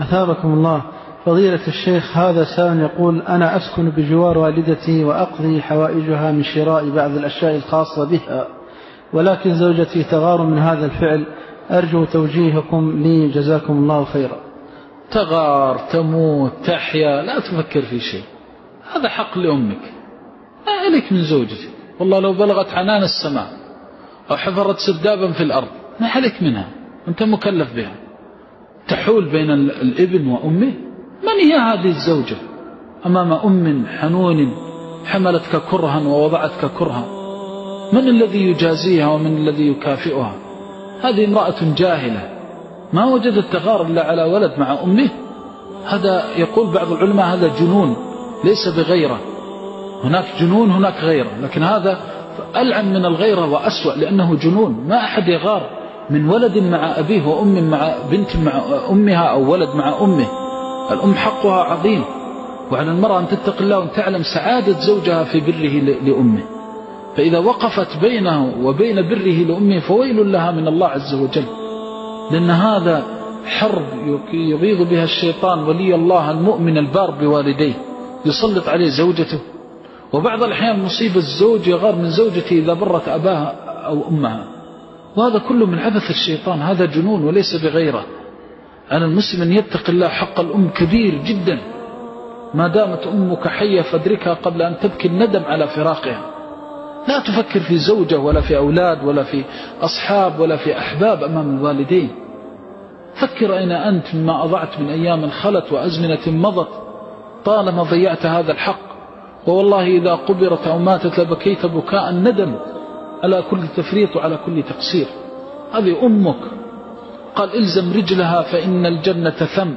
أثابكم الله. فضيلة الشيخ، هذا سائل يقول: أنا أسكن بجوار والدتي وأقضي حوائجها من شراء بعض الأشياء الخاصة بها، ولكن زوجتي تغار من هذا الفعل، أرجو توجيهكم لي جزاكم الله خيرا. تغار، تموت، تحيا، لا تفكر في شيء، هذا حق لأمك، ما عليك من زوجتك. والله لو بلغت عنان السماء أو حفرت سدابا في الأرض ما عليك منها، أنت مكلف بها. تحول بين الابن وأمه؟ من هي هذه الزوجة أمام أم حنون حملتك كرها ووضعتك كرها؟ من الذي يجازيها ومن الذي يكافئها؟ هذه امرأة جاهلة ما وجدت تغار إلا على ولد مع أمه. هذا يقول بعض العلماء هذا جنون ليس بغيرة. هناك جنون هناك غيرة، لكن هذا ألعن من الغيرة وأسوأ، لأنه جنون. ما أحد يغار من ولد مع أبيه وأم مع بنت مع أمها أو ولد مع أمه. الأم حقها عظيم، وعلى المرأة أن تتق الله وأن تعلم سعادة زوجها في بره لأمه. فإذا وقفت بينه وبين بره لأمه فويل لها من الله عز وجل، لأن هذا حرب يغيظ بها الشيطان ولي الله المؤمن البار بوالديه، يسلط عليه زوجته. وبعض الأحيان مصيبة الزوج يغار من زوجته إذا برت أباها أو أمها، وهذا كله من عبث الشيطان. هذا جنون وليس بغيره. أنا المسلم أن يتق الله. حق الأم كبير جدا، ما دامت أمك حية فادركها قبل أن تبكي الندم على فراقها. لا تفكر في زوجة ولا في أولاد ولا في أصحاب ولا في أحباب أمام الوالدين. فكر أين أنت مما أضعت من أيام خلت وأزمنة مضت، طالما ضيعت هذا الحق. ووالله إذا قبرت أو ماتت لبكيت بكاء الندم على كل تفريط وعلى كل تقصير. هذه أمك. قال: إلزم رجلها فإن الجنة ثم،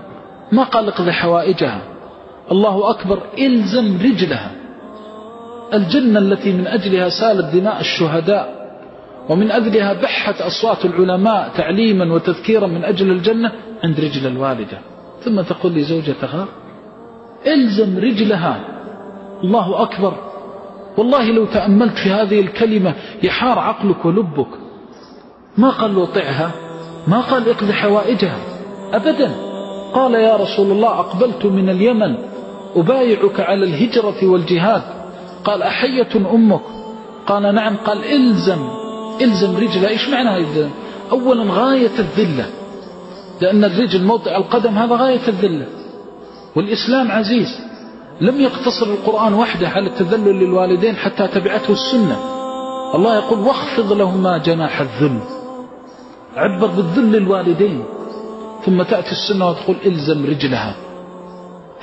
ما قال اقضي حوائجها. الله أكبر، إلزم رجلها. الجنة التي من أجلها سالت دماء الشهداء ومن أجلها بحت أصوات العلماء تعليما وتذكيرا من أجل الجنة عند رجل الوالدة، ثم تقول لي زوجة تغار؟ إلزم رجلها. الله أكبر. والله لو تأملت في هذه الكلمة يحار عقلك ولبك. ما قال وطعها، ما قال اقضي حوائجها أبدا. قال: يا رسول الله أقبلت من اليمن أبايعك على الهجرة والجهاد. قال: أحية أمك؟ قال: نعم. قال: إلزم رجلها. إيش معنى إلزم؟ أولا غاية الذلة، لأن الرجل موضع القدم هذا غاية الذلة. والإسلام عزيز، لم يقتصر القرآن وحده على التذلل للوالدين حتى تبعته السنة. الله يقول: واخفض لهما جناح الذل. عبر بالذل الوالدين، ثم تأتي السنة وتقول: إلزم رجلها.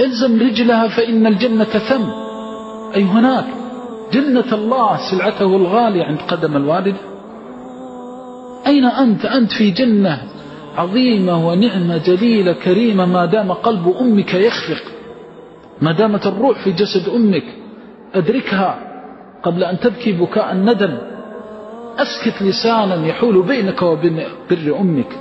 إلزم رجلها فإن الجنة ثم، أي هناك جنة الله سلعته الغالية عند قدم الوالد. أين أنت؟ أنت في جنة عظيمة ونعمة جليلة كريمة ما دام قلب أمك يخفق، ما دامت الروح في جسد أمك. أدركها قبل أن تبكي بكاء الندم. أسكت لسانا يحول بينك وبين بر أمك،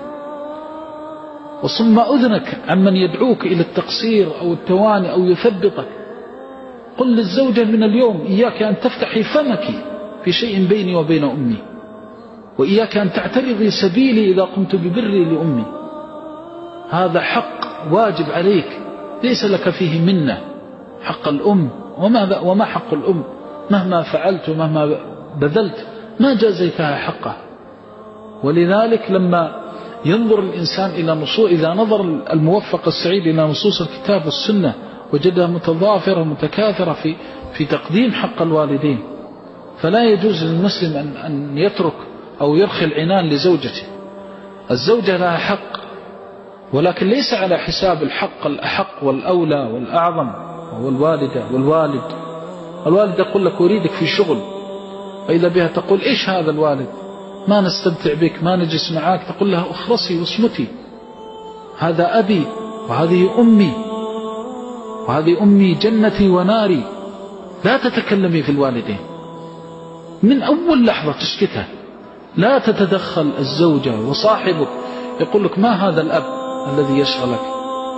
وصم أذنك عمن يدعوك إلى التقصير أو التواني أو يثبطك. قل للزوجة من اليوم: إياك أن تفتحي فمك في شيء بيني وبين أمي، وإياك أن تعترضي سبيلي إذا قمت ببري لأمي. هذا حق واجب عليك ليس لك فيه منة. حق الأم، وما حق الأم؟ مهما فعلت ومهما بذلت ما جازيتها حقه. ولذلك لما ينظر الإنسان إلى نصوص، إذا نظر الموفق السعيد إلى نصوص الكتاب والسنة وجدها متضافرة متكاثرة في تقديم حق الوالدين. فلا يجوز للمسلم أن يترك أو يرخي العنان لزوجته. الزوجة لها حق، ولكن ليس على حساب الحق الأحق والأولى والأعظم، وهو الوالدة والوالد. الوالد يقول لك: أريدك في شغل، فإذا بها تقول: إيش هذا الوالد؟ ما نستمتع بك، ما نجلس معاك. تقول لها: أخرسي واصمتي، هذا أبي وهذه أمي، وهذه أمي جنتي وناري. لا تتكلمي في الوالدين من أول لحظة، تسكتها. لا تتدخل الزوجة. وصاحبك يقول لك: ما هذا الأب الذي يشغلك؟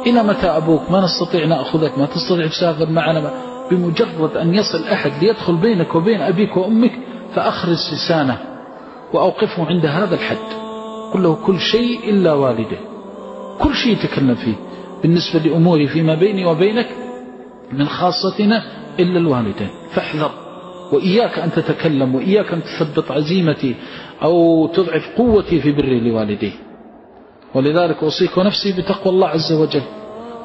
إلى متى أبوك؟ ما نستطيع نأخذك، ما تستطيع تسافر معنا. بمجرد أن يصل أحد ليدخل بينك وبين أبيك وأمك فأخرج لسانه وأوقفه عند هذا الحد. قل له كل شيء إلا والده، كل شيء يتكلم فيه. بالنسبة لأموري فيما بيني وبينك من خاصتنا إلا الوالدين، فاحذر، وإياك أن تتكلم، وإياك أن تثبط عزيمتي أو تضعف قوتي في بري لوالديه. ولذلك أوصيك ونفسي بتقوى الله عز وجل،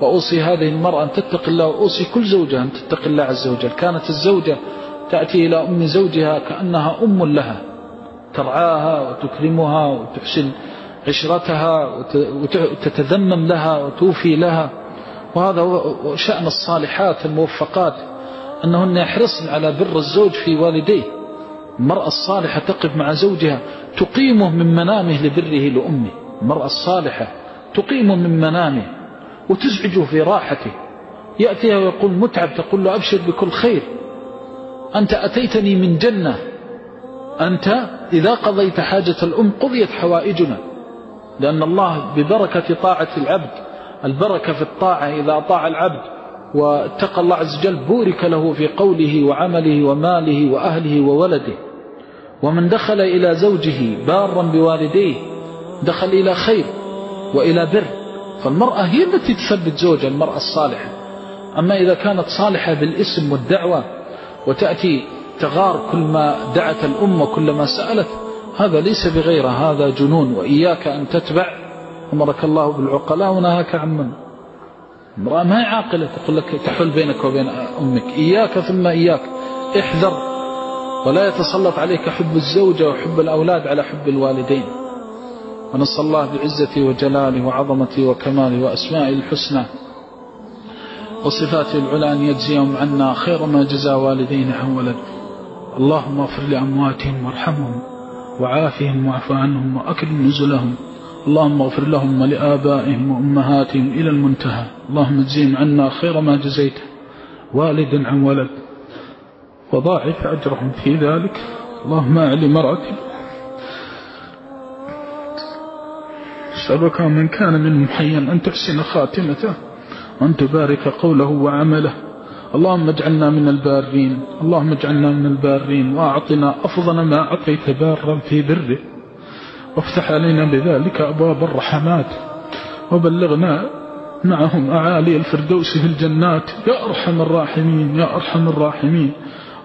وأوصي هذه المرأة أن تتق الله، وأوصي كل زوجة أن تتق الله عز وجل. كانت الزوجة تأتي إلى أم زوجها كأنها أم لها، ترعاها وتكرمها وتحسن عشرتها وتتذمم لها وتوفي لها. وهذا هو شأن الصالحات الموفقات، أنهن يحرصن على بر الزوج في والديه. المرأة الصالحة تقف مع زوجها تقيمه من منامه لبره لأمه. المرأة الصالحة تقيمه من منامه وتزعجه في راحته، يأتيها ويقول متعب، تقول له أبشر بكل خير، أنت أتيتني من جنة، أنت إذا قضيت حاجة الأم قضيت حوائجنا. لأن الله ببركة طاعة العبد، البركة في الطاعة، إذا أطاع العبد واتقى الله عز وجل بورك له في قوله وعمله وماله وأهله وولده. ومن دخل إلى زوجه بارا بوالديه دخل إلى خير وإلى بر. فالمرأة هي التي تثبت زوجها، المرأة الصالحة. أما إذا كانت صالحة بالاسم والدعوة وتأتي تغار كل ما دعت الأم وكل ما سألت، هذا ليس بغيره، هذا جنون. وإياك أن تتبع أمرك الله بالعقلاء ونهاك عن من. امرأة ما هي عاقلة تقول لك تحول بينك وبين أمك، إياك ثم إياك، احذر، ولا يتسلط عليك حب الزوجة وحب الأولاد على حب الوالدين. ونسأل الله بعزته وجلاله وعظمته وكماله وأسمائه الحسنى وصفاته العلى أن يجزيهم عنا خير ما جزى والدين عن ولد. اللهم اغفر لأمواتهم وارحمهم وعافهم واعف عنهم وأكرم نزلهم. اللهم اغفر لهم ولآبائهم وأمهاتهم إلى المنتهى. اللهم اجزيهم عنا خير ما جزيت والد عن ولد وضاعف أجرهم في ذلك. اللهم أعلي مرأتي، أسألك من كان منهم حيا أن تحسن خاتمته وأن تبارك قوله وعمله. اللهم اجعلنا من البارين، اللهم اجعلنا من البارين، وأعطنا أفضل ما أعطيت بارا في بره، وافتح علينا بذلك أبواب الرحمات، وبلغنا معهم أعالي الفردوس في الجنات يا أرحم الراحمين يا أرحم الراحمين.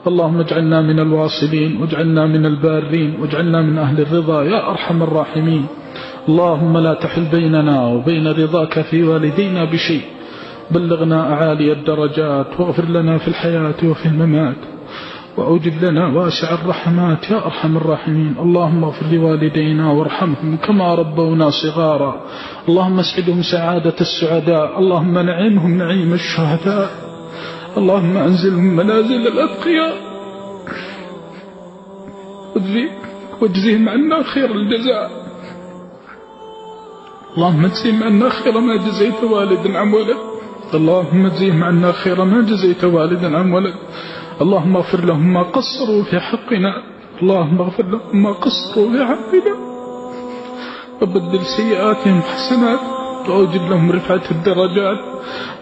اللهم اجعلنا من الواصلين، واجعلنا من البارين، واجعلنا من أهل الرضا يا أرحم الراحمين. اللهم لا تحل بيننا وبين رضاك في والدينا بشيء، بلغنا أعالي الدرجات، واغفر لنا في الحياة وفي الممات، وأوجد لنا واسع الرحمات يا أرحم الراحمين. اللهم اغفر لوالدينا وارحمهم كما ربونا صغارا. اللهم اسعدهم سعادة السعداء، اللهم نعمهم نعيم الشهداء، اللهم أنزلهم منازل الأتقياء، واجزهم عنا خير الجزاء. اللهم اجزهم عنا خير ما جزيت والد عن ولد، اللهم اجزهم عنا خير ما جزيت والدا عن ولد. اللهم اغفر لهم ما قصروا في حقنا، اللهم اغفر لهم ما قصروا في حقنا، وبدل سيئاتهم حسنات، وأوجد لهم رفعة الدرجات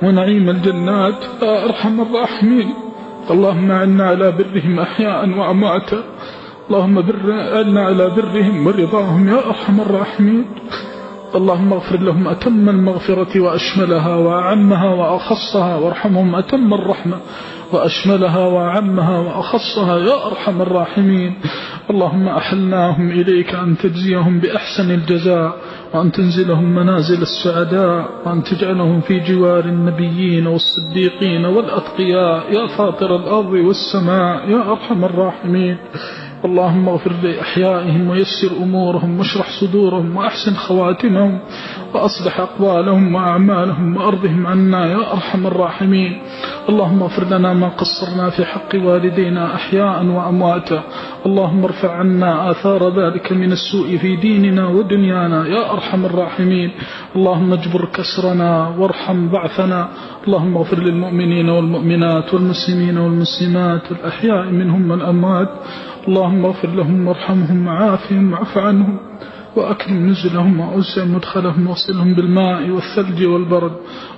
ونعيم الجنات يا أرحم الراحمين. اللهم أعنا على برهم أحياء وأمواتا، اللهم أعنا على برهم ورضاهم يا أرحم الراحمين. اللهم اغفر لهم أتم المغفرة وأشملها وأعمها وأخصها، وارحمهم أتم الرحمة وأشملها وأعمها وأخصها يا أرحم الراحمين. اللهم أحلناهم إليك أن تجزيهم بأحسن الجزاء، وأن تنزلهم منازل السعداء، وأن تجعلهم في جوار النبيين والصديقين والأتقياء يا فاطر الأرض والسماء يا أرحم الراحمين. اللهم اغفر لأحيائهم ويسر أمورهم واشرح صدورهم وأحسن خواتمهم وأصلح أقوالهم وأعمالهم وأرضهم عنا يا أرحم الراحمين. اللهم اغفر لنا ما قصرنا في حق والدينا أحياء وأمواتا، اللهم ارفع عنا آثار ذلك من السوء في ديننا ودنيانا يا أرحم الراحمين. اللهم اجبر كسرنا وارحم ضعفنا. اللهم اغفر للمؤمنين والمؤمنات والمسلمين والمسلمات الأحياء منهم والأموات. اللهم اغفر لهم وارحمهم وعافهم واعف عنهم وأكرم نزلهم وأوسع مدخلهم واغسلهم بالماء والثلج والبرد،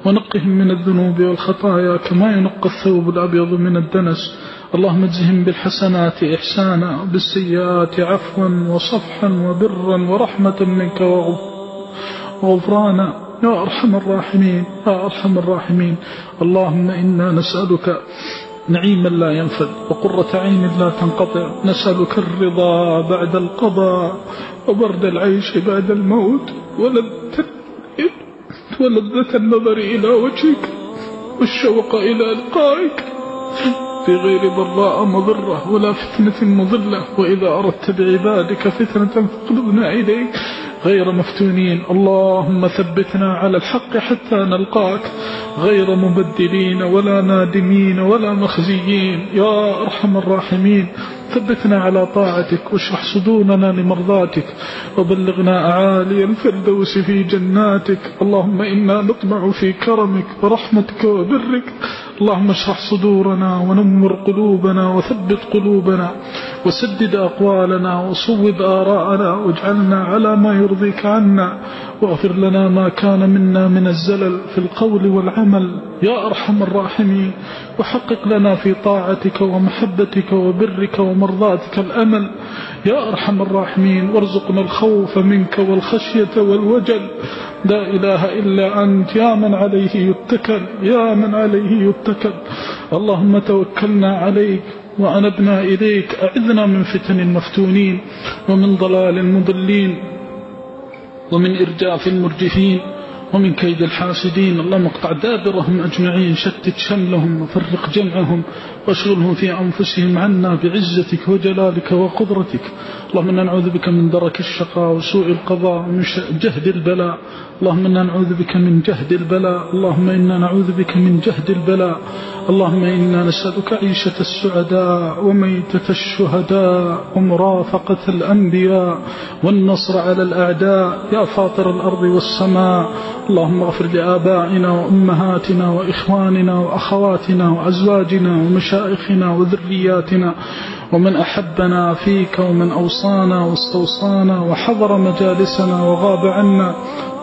ونقهم من الذنوب والخطايا كما ينقى الثوب الأبيض من الدنس. اللهم اجزهم بالحسنات إحسانا وبالسيئات عفوا وصفحا وبرا ورحمة منك وغفرانا يا أرحم الراحمين يا أرحم الراحمين. اللهم إنا نسألك نعيما لا ينفد وقرة عين لا تنقطع، نسألك الرضا بعد القضاء وبرد العيش بعد الموت ولذة النظر إلى وجهك والشوق إلى لقائك في غير ضراء مضرة ولا فتنة مضلة، وإذا أردت بعبادك فتنة فاقلبنا إليك غير مفتونين. اللهم ثبتنا على الحق حتى نلقاك غير مبدلين ولا نادمين ولا مخزيين يا أرحم الراحمين. ثبتنا على طاعتك واشرح صدورنا لمرضاتك وبلغنا أعالي الفردوس في جناتك. اللهم إنا نطمع في كرمك ورحمتك وبرك. اللهم اشرح صدورنا ونمر قلوبنا وثبت قلوبنا وسدد أقوالنا وصوب آراءنا واجعلنا على ما يرضيك عنا، واغفر لنا ما كان منا من الزلل في القول والعمل يا أرحم الراحمين، وحقق لنا في طاعتك ومحبتك وبرك ومرضاتك الأمل يا أرحم الراحمين. وارزقنا الخوف منك والخشية والوجل. لا إله إلا أنت يا من عليه يتكل يا من عليه يتكل. اللهم توكلنا عليك وأنبنا إليك. أعذنا من فتن المفتونين ومن ضلال المضلين ومن إرجاف المرجفين ومن كيد الحاسدين. اللهم اقطع دابرهم أجمعين، شتت شملهم وفرق جمعهم واشغلهم في أنفسهم عنا بعزتك وجلالك وقدرتك. اللهم إنا نعوذ بك من درك الشقاء وسوء القضاء ومن جهد البلاء. اللهم إنا نعوذ بك من جهد البلاء. اللهم إنا نعوذ بك من جهد البلاء. اللهم إنا نسألك عيشة السعداء وميتة الشهداء ومرافقة الأنبياء والنصر على الأعداء يا فاطر الأرض والسماء. اللهم اغفر لآبائنا وأمهاتنا وإخواننا وأخواتنا وأزواجنا ومشائخنا وذرياتنا ومن أحبنا فيك ومن أوصانا واستوصانا وحضر مجالسنا وغاب عنا.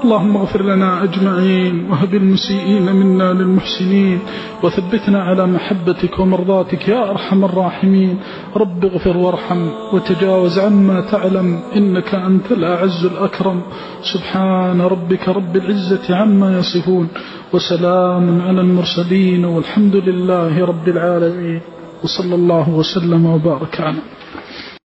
اللهم اغفر لنا أجمعين وهب المسيئين منا للمحسنين وثبتنا على محبتك ومرضاتك يا أرحم الراحمين. رب اغفر وارحم وتجاوز عما تعلم إنك أنت الأعز الأكرم. سبحان ربك رب العزة عما يصفون وسلام على المرسلين والحمد لله رب العالمين وصلى الله وسلم وبارك على